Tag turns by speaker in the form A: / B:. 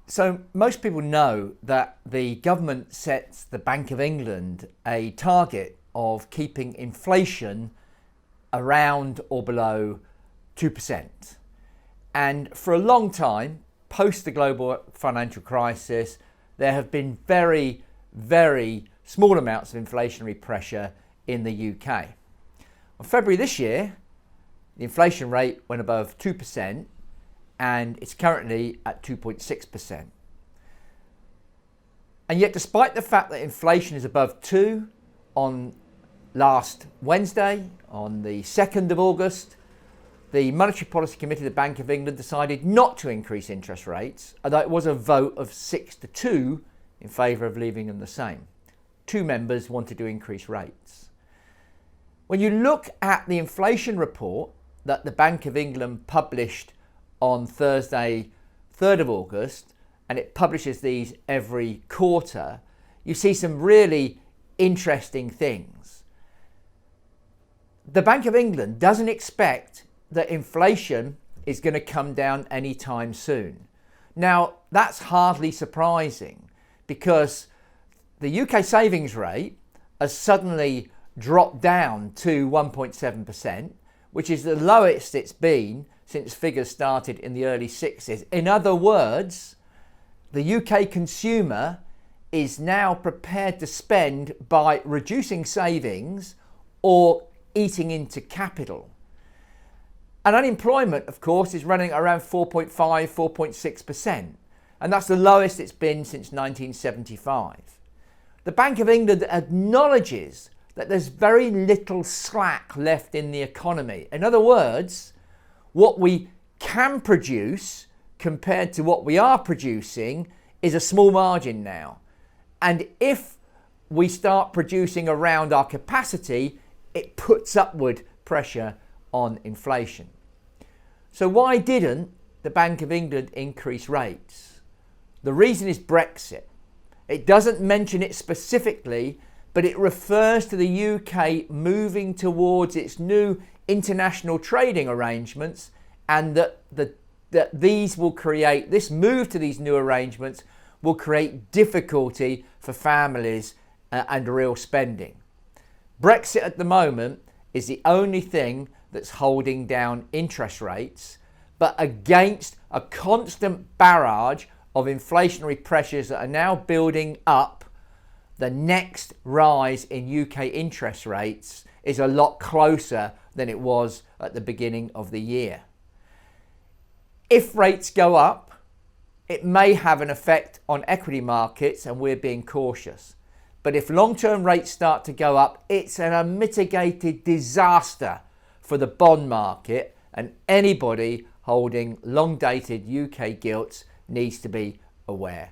A: So most people know that the government sets the Bank of England a target of keeping inflation around or below 2%. And for a long time, post the global financial crisis, there have been very, very small amounts of inflationary pressure in the UK. On February this year, the inflation rate went above 2%, and it's currently at 2.6%. And yet, despite the fact that inflation is above 2 on last Wednesday, on the 2nd of August, the Monetary Policy Committee of the Bank of England decided not to increase interest rates, although it was a vote of 6-2 in favour of leaving them the same. 2 members wanted to increase rates. When you look at the inflation report that the Bank of England published on Thursday, 3rd of August, and it publishes these every quarter, you see some really interesting things. The Bank of England doesn't expect that inflation is going to come down anytime soon. Now, that's hardly surprising because the UK savings rate has suddenly dropped down to 1.7%, which is the lowest it's been since figures started in the early 60s. In other words, the UK consumer is now prepared to spend by reducing savings or eating into capital. And unemployment, of course, is running around 4.5, 4.6%. And that's the lowest it's been since 1975. The Bank of England acknowledges that there's very little slack left in the economy. In other words, what we can produce compared to what we are producing is a small margin now. And if we start producing around our capacity, it puts upward pressure on inflation. So why didn't the Bank of England increase rates? The reason is Brexit. It doesn't mention it specifically, but it refers to the UK moving towards its new international trading arrangements, and that these will create, this move to these new arrangements will create difficulty for families and real spending. Brexit at the moment is the only thing that's holding down interest rates, but against a constant barrage of inflationary pressures that are now building up, the next rise in UK interest rates is a lot closer than it was at the beginning of the year. If rates go up, it may have an effect on equity markets, and we're being cautious. But if long-term rates start to go up, it's an unmitigated disaster for the bond market, and anybody holding long-dated UK gilts needs to be aware.